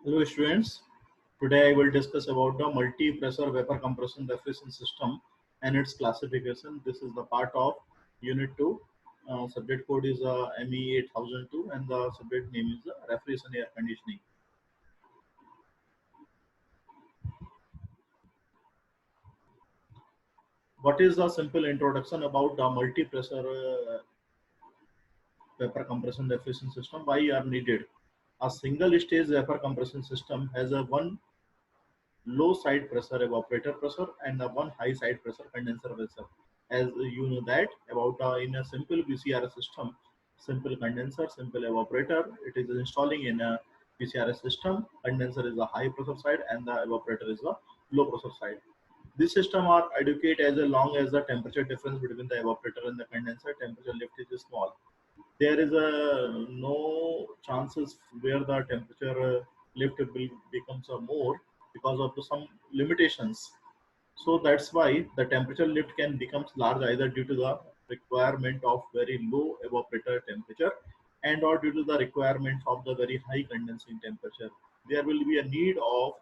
Hello students, today I will discuss about the multi-pressure vapor compression refrigeration system and its classification. This is the part of unit 2. Subject code is ME8002 and the subject name is refrigeration air conditioning. What is the simple introduction about the multi-pressure vapor compression refrigeration system? Why are needed? A single stage vapor compression system has a one low side pressure evaporator pressure and the one high side pressure condenser pressure. As you know that about in a simple VCRS system, simple condenser, simple evaporator, it is installing in a VCRS system. Condenser is the high pressure side and the evaporator is the low pressure side. This system are adequate as long as the temperature difference between the evaporator and the condenser temperature lift is small. There is a no chances where the temperature lift will becomes a more because of some limitations. So that's why the temperature lift can become large either due to the requirement of very low evaporator temperature and or due to the requirements of the very high condensing temperature. There will be a need of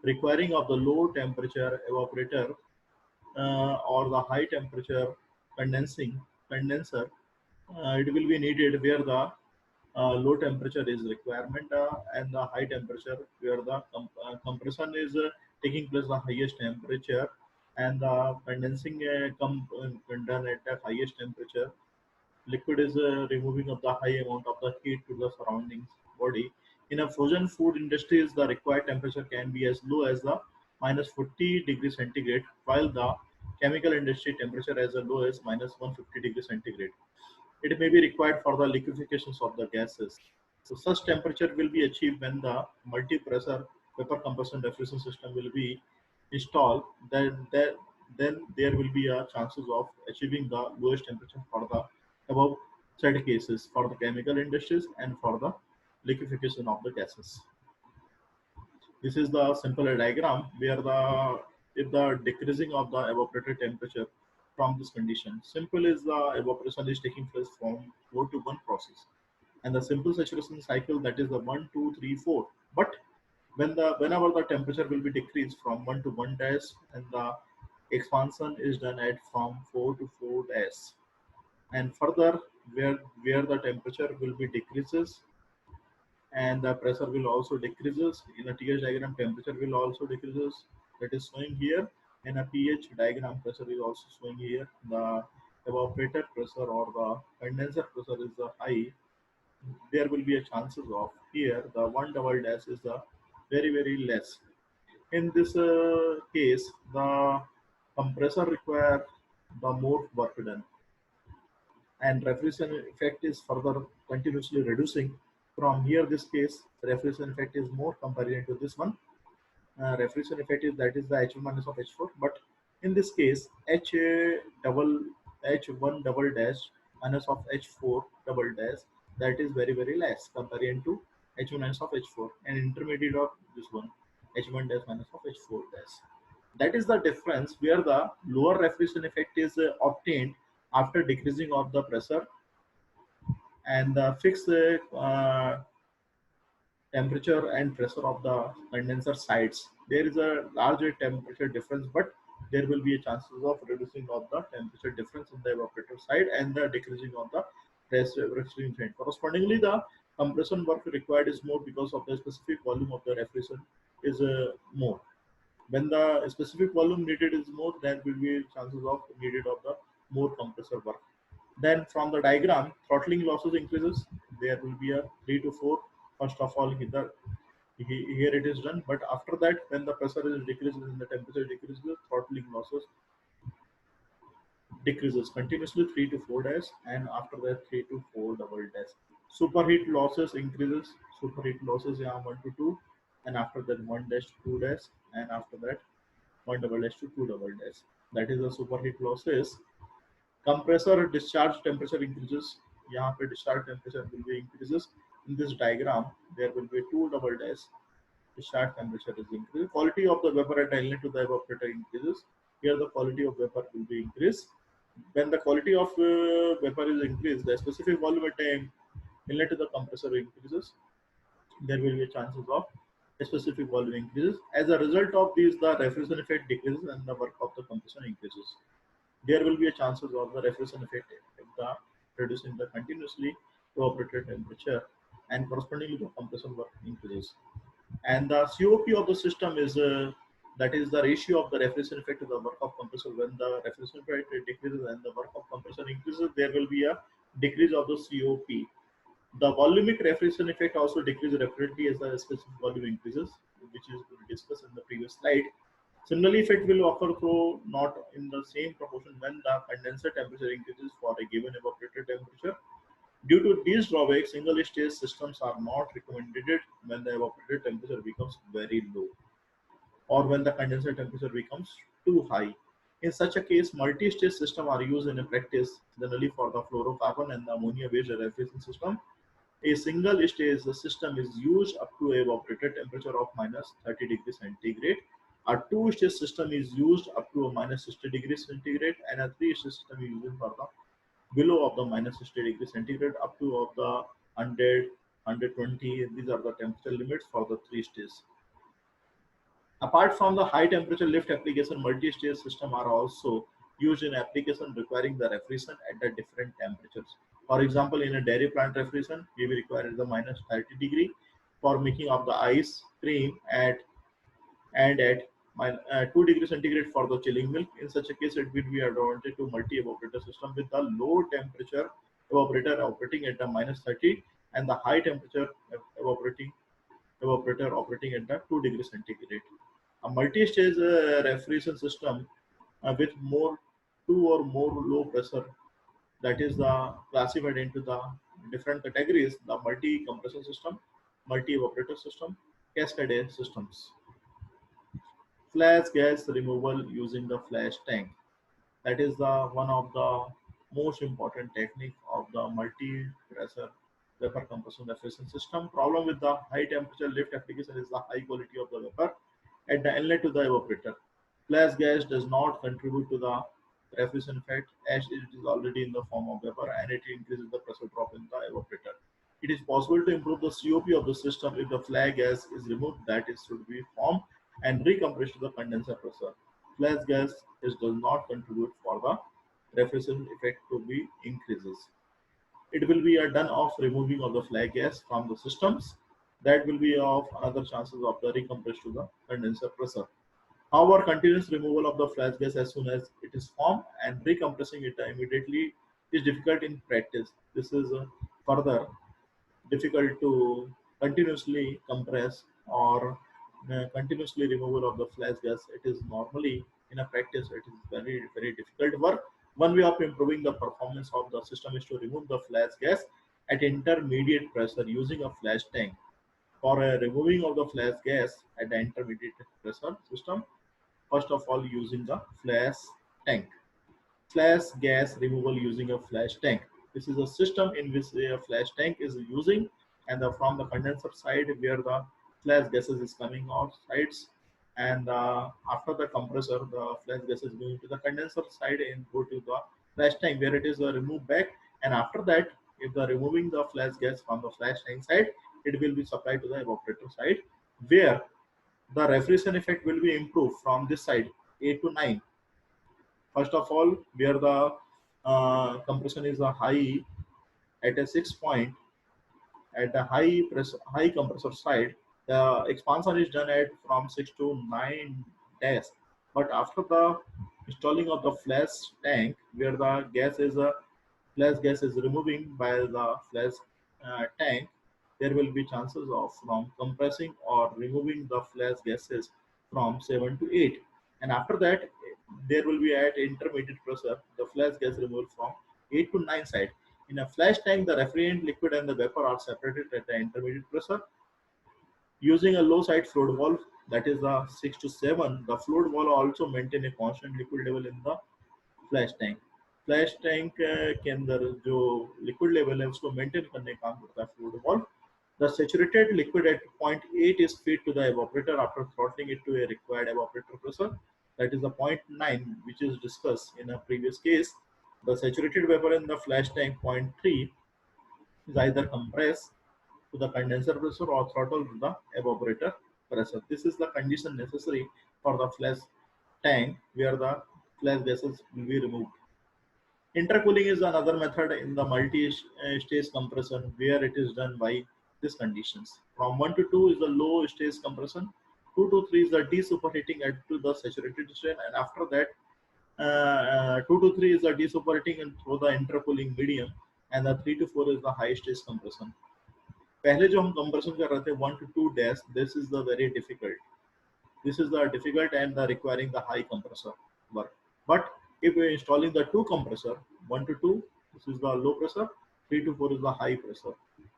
requiring of the low temperature evaporator or the high temperature condensing condenser. It will be needed where the low temperature is requirement and the high temperature where the compression is taking place the highest temperature and the condensing done at the highest temperature. Liquid is removing of the high amount of the heat to the surroundings body. In a frozen food industries, the required temperature can be as low as the minus 40 degrees centigrade, while the chemical industry temperature as low as minus 150 degrees centigrade. It may be required for the liquefaction of the gases. So such temperature will be achieved when the multi-pressure vapor compression refrigeration system will be installed. Then there will be a chances of achieving the lowest temperature for the above said cases for the chemical industries and for the liquefaction of the gases. This is the simple diagram where the if the decreasing of the evaporator temperature from this condition. Simple is the evaporation is taking place from 4 to 1 process. And the simple saturation cycle that is the 1, 2, 3, 4. But whenever the temperature will be decreased from 1 to 1 dash and the expansion is done at from 4 to 4 dash. And further where the temperature will be decreases and the pressure will also decreases. In a TH diagram, temperature will also decreases. That is showing here. In a pH diagram, pressure is also showing here. The evaporator pressure or the condenser pressure is the high. There will be a chances of here the one double dash is the very less. In this case, the compressor require the more work done and refrigeration effect is further continuously reducing. From here, this case, refrigeration effect is more compared to this one. Refrigeration effect is that is the H1 minus of H4, but in this case, double H1 double dash minus of H4 double dash that is very less compared to H1 minus of H4 and intermediate of this one H1 dash minus of H4 dash. That is the difference where the lower refrigeration effect is obtained after decreasing of the pressure and the fixed temperature and pressure of the condenser sides. There is a larger temperature difference, but there will be a chances of reducing of the temperature difference in the evaporator side and the decreasing of the refrigeration side. Correspondingly, the compression work required is more because of the specific volume of the refrigeration is more. When the specific volume needed is more, there will be chances of needed of the more compressor work. Then from the diagram, throttling losses increases. There will be a 3 to 4. First of all, here it is done. But after that, when the pressure is decreases and the temperature decreases, throttling losses decreases continuously 3 to 4 days, and after that 3 to 4 double days. Superheat losses increases. Superheat losses yeah 1 to 2, and after that 1 dash 2 days, and after that 1 double dash to 2 double dash. That is the superheat losses. Compressor discharge temperature increases. यहाँ पे discharge temperature will be increases. In this diagram, there will be 2 double dash. Discharge temperature is increased. Quality of the vapor at inlet to the evaporator increases. Here the quality of vapor will be increased. When the quality of vapor is increased, the specific volume at inlet to the compressor increases. There will be chances of specific volume increases. As a result of these, the refrigeration effect decreases and the work of the compression increases. There will be a chances of the refrigeration effect if the reducing the continuously evaporated temperature, and correspondingly the compression work increases. And the COP of the system is that is the ratio of the refrigeration effect to the work of compressor. When the refrigeration effect decreases and the work of compressor increases, there will be a decrease of the COP. The volumic refrigeration effect also decreases rapidly as the specific volume increases, which is discussed in the previous slide. Similarly, effect will occur through not in the same proportion when the condenser temperature increases for a given evaporator temperature. Due to these drawbacks, single-stage systems are not recommended when the evaporator temperature becomes very low or when the condenser temperature becomes too high. In such a case, multi-stage systems are used in a practice generally for the fluorocarbon and the ammonia-based refrigeration system. A single stage system is used up to a evaporator temperature of minus 30 degrees centigrade. A two-stage system is used up to a minus 60 degrees centigrade, and a three-stage system is used for the below of the minus 60 degrees centigrade up to of the 100, 120. These are the temperature limits for the three stages. Apart from the high temperature lift application, multi-stage systems are also used in application requiring the refrigeration at the different temperatures. For example, in a dairy plant refrigeration, we will require the minus 30 degree for making of the ice cream at and at 2 degrees centigrade for the chilling milk. In such a case, it will be advantage to multi-evaporator system with the low temperature evaporator operating at the minus 30 and the high temperature evaporator operating at the 2 degrees centigrade. A multi-stage refrigeration system with more two or more low pressure, that is the classified into the different categories: the multi-compression system, multi-evaporator system, cascade systems. Flash gas removal using the flash tank. That is the one of the most important technique of the multi-pressure vapor compression refrigeration system. Problem with the high temperature lift application is the high quality of the vapor at the inlet to the evaporator. Flash gas does not contribute to the refrigeration effect as it is already in the form of vapor and it increases the pressure drop in the evaporator. It is possible to improve the COP of the system if the flash gas is removed, that is should be formed and recompressed to the condenser pressure. Flash gas does not contribute for the refrigeration effect to be increases. It will be a done of removing of the flash gas from the systems. That will be of another chances of the recompress to the condenser pressure. However, continuous removal of the flash gas as soon as it is formed and recompressing it immediately is difficult in practice. This is further difficult to continuously compress or continuously removal of the flash gas. It is normally in a practice it is very difficult work. One way of improving the performance of the system is to remove the flash gas at intermediate pressure using a flash tank. For removing of the flash gas at the intermediate pressure system, first of all using the flash tank. Flash gas removal using a flash tank. This is a system in which a flash tank is using, and from the condenser side where the flash gases is coming outsides, and after the compressor, the flash gas is going to the condenser side and go to the flash tank where it is removed back. And after that, if the removing the flash gas from the flash tank side, it will be supplied to the evaporator side where the refrigeration effect will be improved from this side 8 to 9. First of all, where the compression is a high at a 6 point at the high compressor side, the expansion is done at from 6 to 9 dash. But after the installing of the flash tank, where the gas is a flash gas is removing by the flash tank, there will be chances of from compressing or removing the flash gases from 7 to 8. And after that, there will be at intermediate pressure the flash gas removal from 8 to 9 side. In a flash tank, the refrigerant liquid and the vapor are separated at the intermediate pressure. Using a low side fluid valve, that is the 6 to 7, the fluid valve also maintain a constant liquid level in the flash tank के अंदर जो liquid level है उसको maintain करने का काम करता है fluid valve. The saturated liquid at point 8 is fed to the evaporator after throttling it to a required evaporator pressure. That is the point 9, which is discussed in a previous case. The saturated vapor in the flash tank point 3 is either compressed to the condenser pressure or throttled to the evaporator pressure. This is the condition necessary for the flash tank where the flash gases will be removed. Intercooling is another method in the multi-stage compression where it is done by these conditions. From 1 to 2 is the low stage compression, 2 to 3 is the desuperheating at to the saturated strain, and after that 2 to 3 is the desuperheating and through the intercooling medium, and the 3 to 4 is the high stage compression. पहले जो हम compression कर रहे थे 1 to 2 dash, this is the very difficult. This is the difficult and the requiring the high compressor work. But if we are installing the two compressor, 1 to 2, this is the low pressure, 3 to 4 is the high pressure.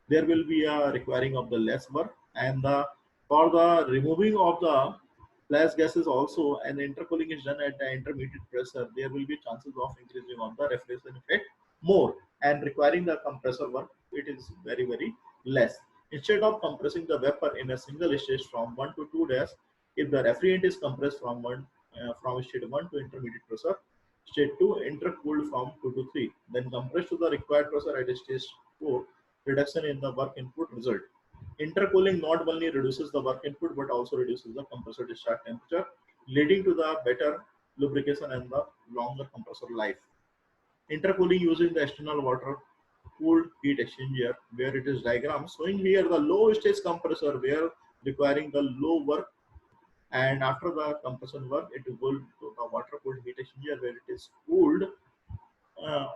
There will be a requiring of the less work, and for the removing of the flash gases also, and intercooling is done at the intermediate pressure, there will be chances of increasing of the refrigeration effect more, and requiring the compressor work, it is very less. Instead of compressing the vapor in a single stage from 1 to 2 days, if the refrigerant is compressed from state 1 to intermediate pressure, state 2 intercooled from 2 to 3, then compressed to the required pressure at stage 4, reduction in the work input result. Intercooling not only reduces the work input but also reduces the compressor discharge temperature, leading to the better lubrication and the longer compressor life. Intercooling using the external water cooled heat exchanger, where it is diagram showing here the low stage compressor where requiring the low work, and after the compression work it will go to the water cooled heat exchanger where it is cooled,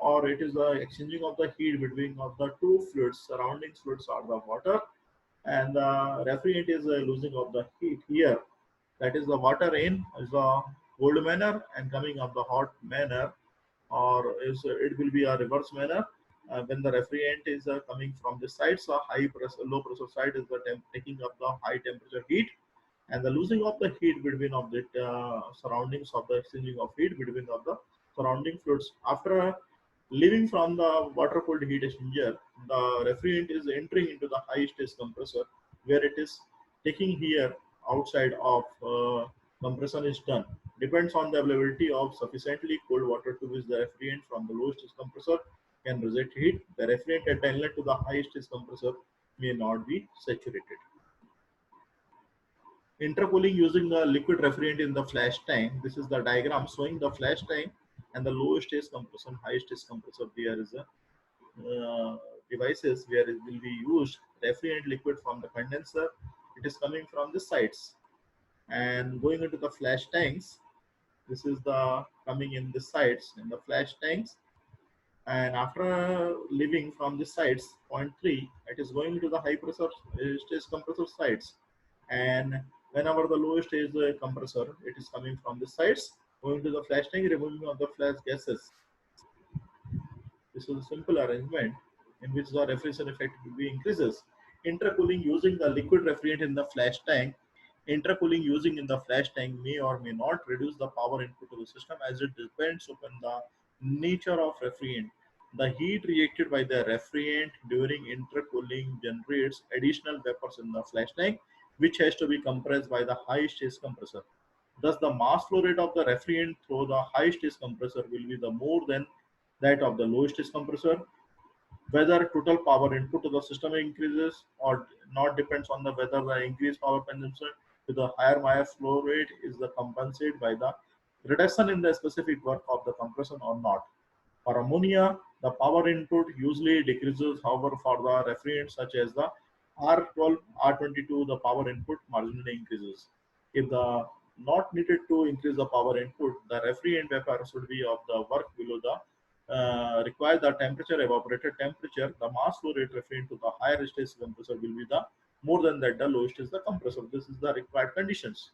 or it is the exchanging of the heat between of the two fluids. Surrounding fluids are the water, and the refrigerant is losing of the heat here. That is the water in is the cold manner and coming of the hot manner, or is it will be a reverse manner. When the refrigerant is coming from the sides, so high pressure, low pressure side is the taking up the high temperature heat, and the losing of the heat between of the surroundings of the exchanging of heat between of the surrounding fluids. After leaving from the water cooled heat exchanger, the refrigerant is entering into the high stage compressor where it is taking here outside of compression is done. Depends on the availability of sufficiently cold water to which the refrigerant from the low stage compressor can reject heat. The refrigerant at the inlet to the high stage compressor may not be saturated. Intercooling using the liquid refrigerant in the flash tank. This is the diagram showing the flash tank and the low stage compression, high stage compressor. There is a devices where it will be used refrigerant liquid from the condenser. It is coming from the sides and going into the flash tanks. This is the coming in the sides in the flash tanks, and after leaving from the sides point 3, it is going to the high pressure stage compressor sides, and whenever the lowest stage compressor, it is coming from the sides going to the flash tank, removing of the flash gases. This is a simple arrangement in which the refrigeration effect will be increases. Intercooling using the liquid refrigerant in the flash tank. Intercooling using in the flash tank may or may not reduce the power input to the system as it depends upon the nature of refrigerant. The heat rejected by the refrigerant during intercooling generates additional vapors in the flash tank, which has to be compressed by the high stage compressor. Thus, the mass flow rate of the refrigerant through the high stage compressor will be the more than that of the low stage compressor. Whether total power input to the system increases or not depends on the whether the increased power consumption to the higher mass flow rate is the compensated by the reduction in the specific work of the compression or not. For ammonia, the power input usually decreases. However, for the refrigerants such as the R12, R22, the power input marginally increases. If the not needed to increase the power input, the refrigerant vapor should be of the work below the require the temperature evaporated temperature. The mass flow rate referring to the higher stage compressor will be the more than that the lowest is the compressor. This is the required conditions.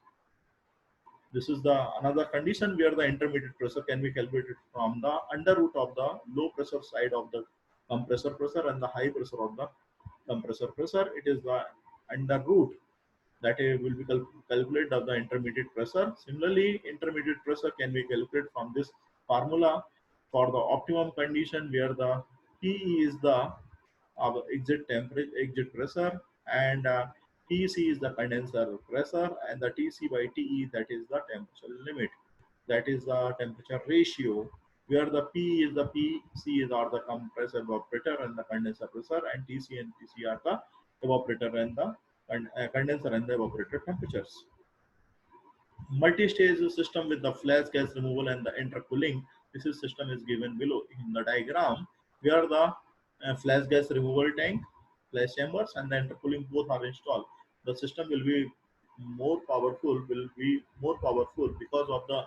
This is the another condition where the intermediate pressure can be calculated from the under root of the low pressure side of the compressor pressure and the high pressure of the compressor pressure. It is the under root that will be calculated of the intermediate pressure. Similarly, intermediate pressure can be calculated from this formula for the optimum condition where the P is the exit temperature, exit pressure, and TC is the condenser pressure, and the TC by TE, that is the temperature limit. That is the temperature ratio, where the P is the PC is are the compressor evaporator and the condenser pressure, and TC and TC are the evaporator and the condenser and the evaporator temperatures. Multi-stage system with the flash gas removal and the intercooling. This is system is given below in the diagram, where the flash gas removal tank, flash chambers, and the intercooling both are installed. The system will be more powerful because of the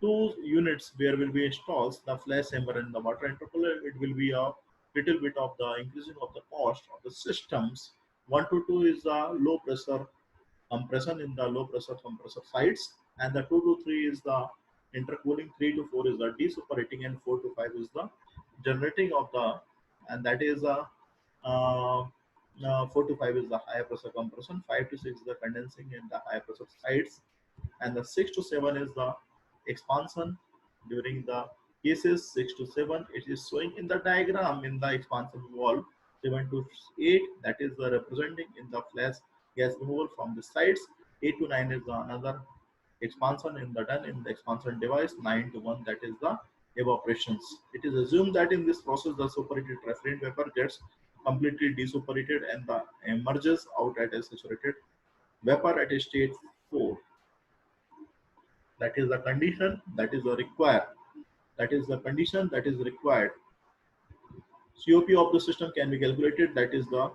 two units where will be installed the flash chamber and the water intercooler. It will be a little bit of the increasing of the cost of the systems. 1 to 2 is the low pressure compression in the low pressure compressor sites, and the 2 to 3 is the intercooling, 3 to 4 is the desuperating, and 4 to 5 is the generating of the, and that is uh, 4 to 5 is the higher pressure compression, 5 to 6 is the condensing in the higher pressure sites, and the 6 to 7 is the expansion during the cases. 6 to 7 it is showing in the diagram in the expansion valve. 7 to 8 that is the representing in the flash gas removal from the sides. 8 to 9 is the another expansion in the done in the expansion device. 9 to 1 that is the evaporations. It is assumed that in this process the superheated refrigerant vapor gets completely desuperated and the emerges out at a saturated vapor at a state 4. That is the condition that is required. That is the condition that is required. COP of the system can be calculated. That is the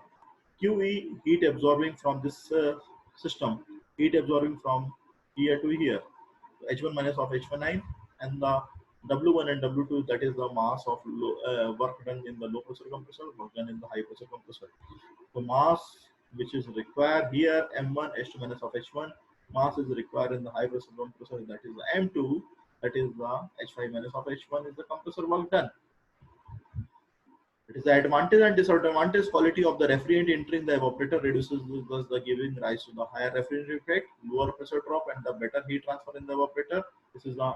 QE, heat absorbing from this system, heat absorbing from here to here, H1 minus of H19, and the W1 and W2, that is the mass of work done in the low pressure compressor, work done in the high pressure compressor. The mass which is required here, M1 H2 minus of H1, mass is required in the high pressure compressor, that is the M2, that is the H5 minus of H1 is the compressor work done. It is the advantage and disadvantage. Quality of the refrigerant entering the evaporator reduces, thus the giving rise to the higher refrigerant effect, lower pressure drop, and the better heat transfer in the evaporator. This is the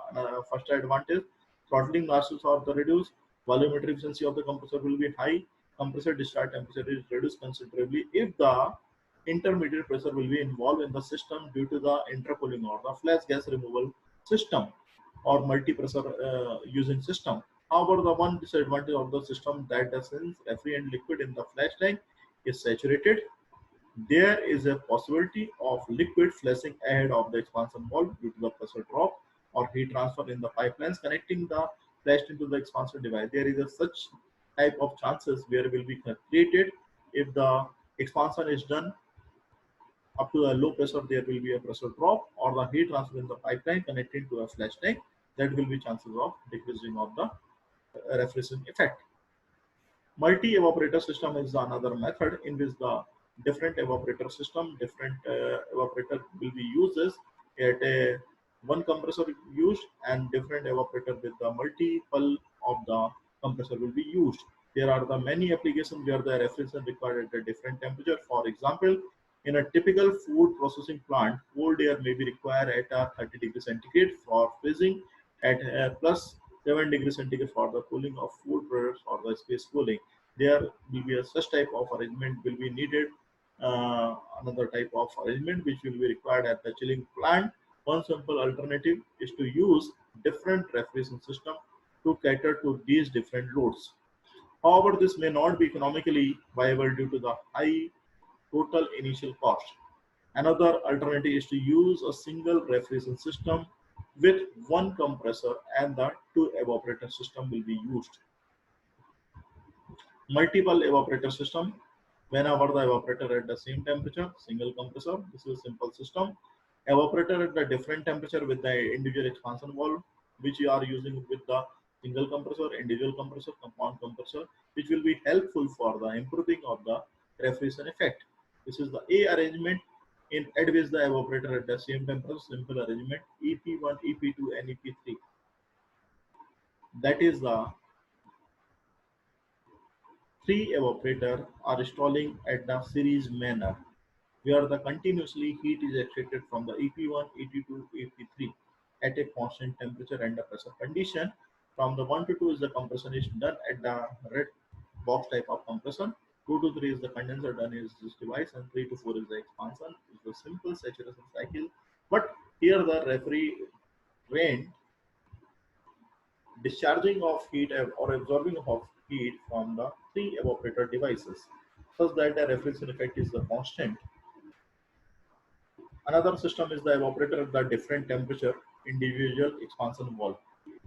first advantage. Throttling losses are the reduced. Volumetric efficiency of the compressor will be high. Compressor discharge temperature is reduced considerably if the intermediate pressure will be involved in the system due to the intercooling or the flash gas removal system or multi-pressure using system. However, the one disadvantage of the system that the since refrigerant liquid in the flash tank is saturated, there is a possibility of liquid flashing ahead of the expansion valve due to the pressure drop or heat transfer in the pipelines connecting the flash into the expansion device. There is a such type of chances where will be created if the expansion is done up to a low pressure. There will be a pressure drop or the heat transfer in the pipeline connecting to a flash tank. That will be chances of decreasing of the refrigerant effect. Multi-evaporator system is another method in which the different evaporator system, different evaporator will be uses at a one compressor used and different evaporator with the multiple of the compressor will be used. There are the many applications where the refrigerant required at a different temperature. For example, in a typical food processing plant, cold air may be required at 30 degrees centigrade for freezing, at plus 7 degrees centigrade for the cooling of food products or the space cooling. There will be a such type of arrangement will be needed. Another type of arrangement which will be required at the chilling plant. One simple alternative is to use different refrigeration system to cater to these different loads. However, this may not be economically viable due to the high total initial cost. Another alternative is to use a single refrigeration system with one compressor and the two evaporator system will be used. Multiple evaporator system, whenever the evaporator at the same temperature, single compressor, this is a simple system. Evaporator at the different temperature with the individual expansion valve, which you are using with the single compressor, individual compressor, compound compressor, which will be helpful for the improving of the refrigeration effect. This is the A arrangement in at which the evaporator at the same temperature, simple arrangement, EP1, EP2, and EP3. That is the three evaporator are installing at the series manner, where the continuously heat is extracted from the EP1, EP2, EP3 at a constant temperature and the pressure condition. From the 1 to 2 is the compression is done at the red box type of compression. 2 to 3 is the condenser done is this device, and 3 to 4 is the expansion. It's the simple saturation cycle. But here the refrigerant discharging of heat or absorbing of heat from the three evaporator devices, such that the refrigeration effect is the constant. Another system is the evaporator at the different temperature individual expansion valve.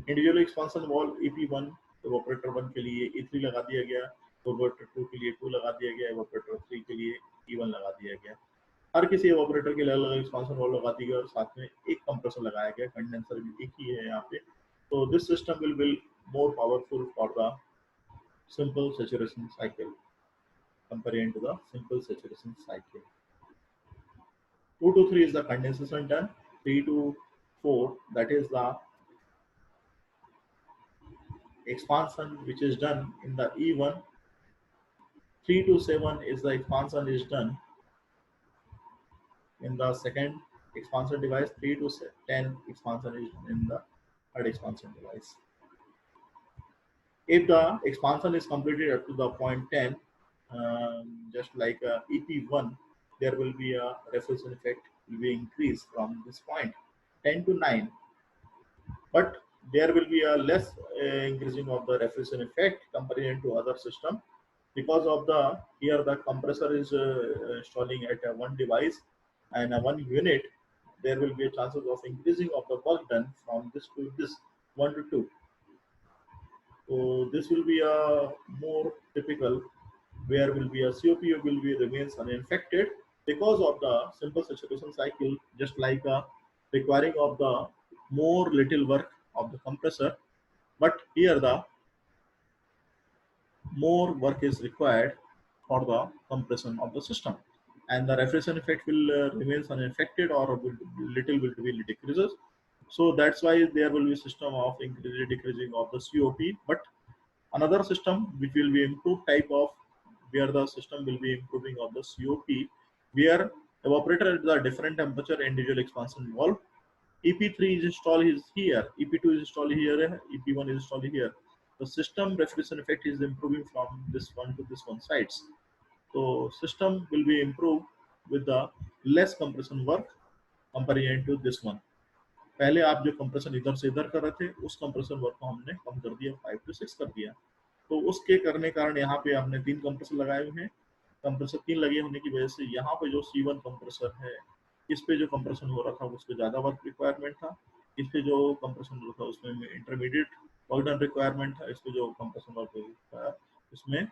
Individual expansion valve EP1 evaporator 1 के लिए E3 लगा दिया गया, evaporator 2 के लिए 2 लगा दिया गया, evaporator 3 के लिए E1 लगा दिया गया। हर किसी evaporator के लिए अलग अलग एक्सपांशन वॉल्व लगा दी गई और साथ में एक कंप्रेसर लगाया गया, कंडेंसर भी एक ही है यहाँ पे। तो this system will be more powerful for the simple saturation cycle compared to the simple saturation cycle. 2 to 3 is the condensation time, 3 to 4 that is the expansion which is done in the E1. 3 to 7 is the expansion is done in the second expansion device. 3 to 10 expansion is in the third expansion device. If the expansion is completed up to the point 10, just like EP1, there will be a reflection effect will be increased from this point 10 to 9, but there will be a less increasing of the reflection effect compared to other system because of the here the compressor is installing at one device and one unit. There will be a chances of increasing of the work done from this to this 1 to 2. So this will be a more typical where will be a COP will be remains uninfected because of the simple saturation cycle, just like requiring of the more little work of the compressor, but here the more work is required for the compression of the system, and the refrigeration effect will remains unaffected or will be decreases. So that's why there will be system of decreasing of the COP. But another system which will be improved type of where the system will be improving of the COP, where evaporator at the different temperature individual expansion valve. EP3 is installed is here, EP2 is installed here, EP1 is installed here. The system refrigeration effect is improving from this one to this one sides. So system will be improved with the less compression work compared to this one. पहले आप जो compression इधर से इधर कर रहे थे उस कंप्रेशन वर्क को हमने कम कर दिया, 5 to 6 कर दिया। तो उसके करने कारण यहाँ पे हमने 3 कंप्रेसर लगाए हुए हैं। कंप्रेसर 3 लगे होने की वजह से यहाँ पे जो C1 कंप्रेसर है, इस पे जो कंप्रेशन हो रहा था उस पे ज़्यादा वर्क रिक्वायरमेंट था। इस पे जो कंप्रेशन हो रहा था उसमें इंटरमीडिएट वर्क डन रिक्वायरमेंट था। इस पे जो कंप्रेशन वर्क था उसमें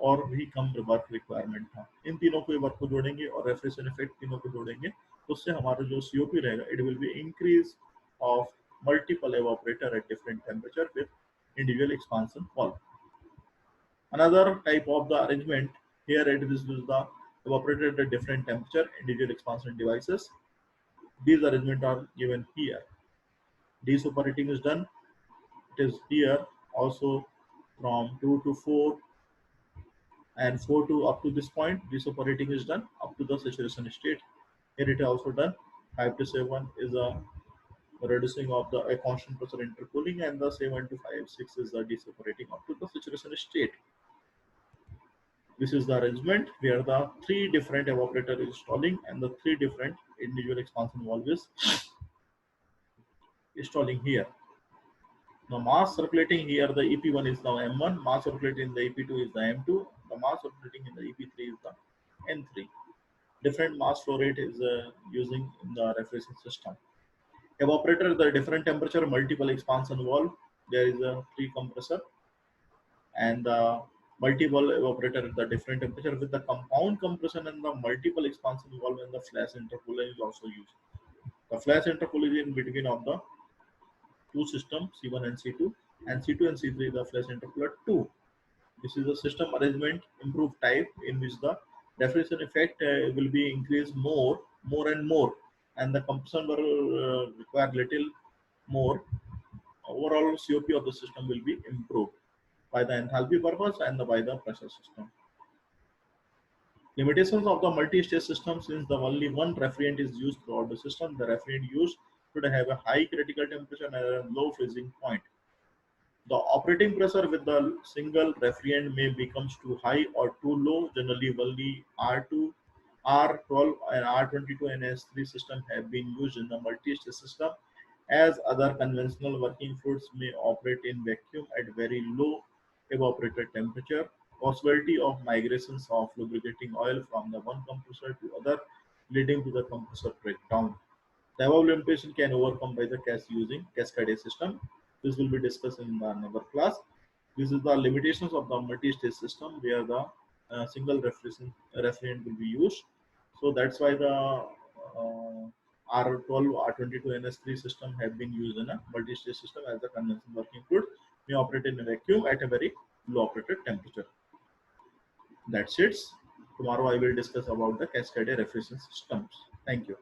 और भी कम वर्क रिक्वायरमेंट था। इन तीनों को वर्क को जोड़ेंगे और रेफ्रिजरेशन इफेक्ट तीनों को जोड़ेंगे तो उससे हमारा जो COP रहेगा it will be increase of multiple evaporator at different temperature with individual expansion valve. Another type of the arrangement here it is the evaporator at a different temperature individual expansion devices. These arrangements are given here. Desuperating is done. It is here also from 2 to 4 and 4 to up to this point. Desuperating is done up to the saturation state. Here it is also done. 5 to 7 is a reducing of the constant pressure intercooling, and the 7 to 5 6 is the desuperating up to the saturation state. This is the arrangement where the 3 different evaporator is installing and the 3 different individual expansion valve is installing here. Now mass circulating here, the EP1 is now M1, mass circulating in the EP2 is the M2, the mass circulating in the EP3 is the N3. Different mass flow rate is using in the refrigeration system. Evaporator, the different temperature, multiple expansion valve. There is a 3 compressor and the multiple evaporator at the different temperature with the compound compression and the multiple expansion valve and the flash intercooler is also used. The flash intercooler is in between of the two systems C1 and C2, and C2 and C3 the flash intercooler 2. This is a system arrangement improved type in which the refrigeration effect will be increased more and more, and the compression will require little more. Overall COP of the system will be improved by the enthalpy purpose and by the pressure system. Limitations of the multi-stage system: since the only one refrigerant is used throughout the system, the refrigerant used should have a high critical temperature and a low freezing point. The operating pressure with the single refrigerant may becomes too high or too low. Generally, only R2, R12 and R22 and S3 system have been used in the multi-stage system, as other conventional working fluids may operate in vacuum at very low evaporator temperature. Possibility of migrations of lubricating oil from the one compressor to other leading to the compressor breakdown. The above limitation can overcome by the using cascade system. This will be discussed in another class. This is the limitations of the multi-stage system where the single refrigerant will be used. So that's why the R12, R22, NS3 system have been used in a multi-stage system as the conventional working fluid may operate in a vacuum at a very low operated temperature. That's it. Tomorrow I will discuss about the cascade refrigerant systems. Thank you.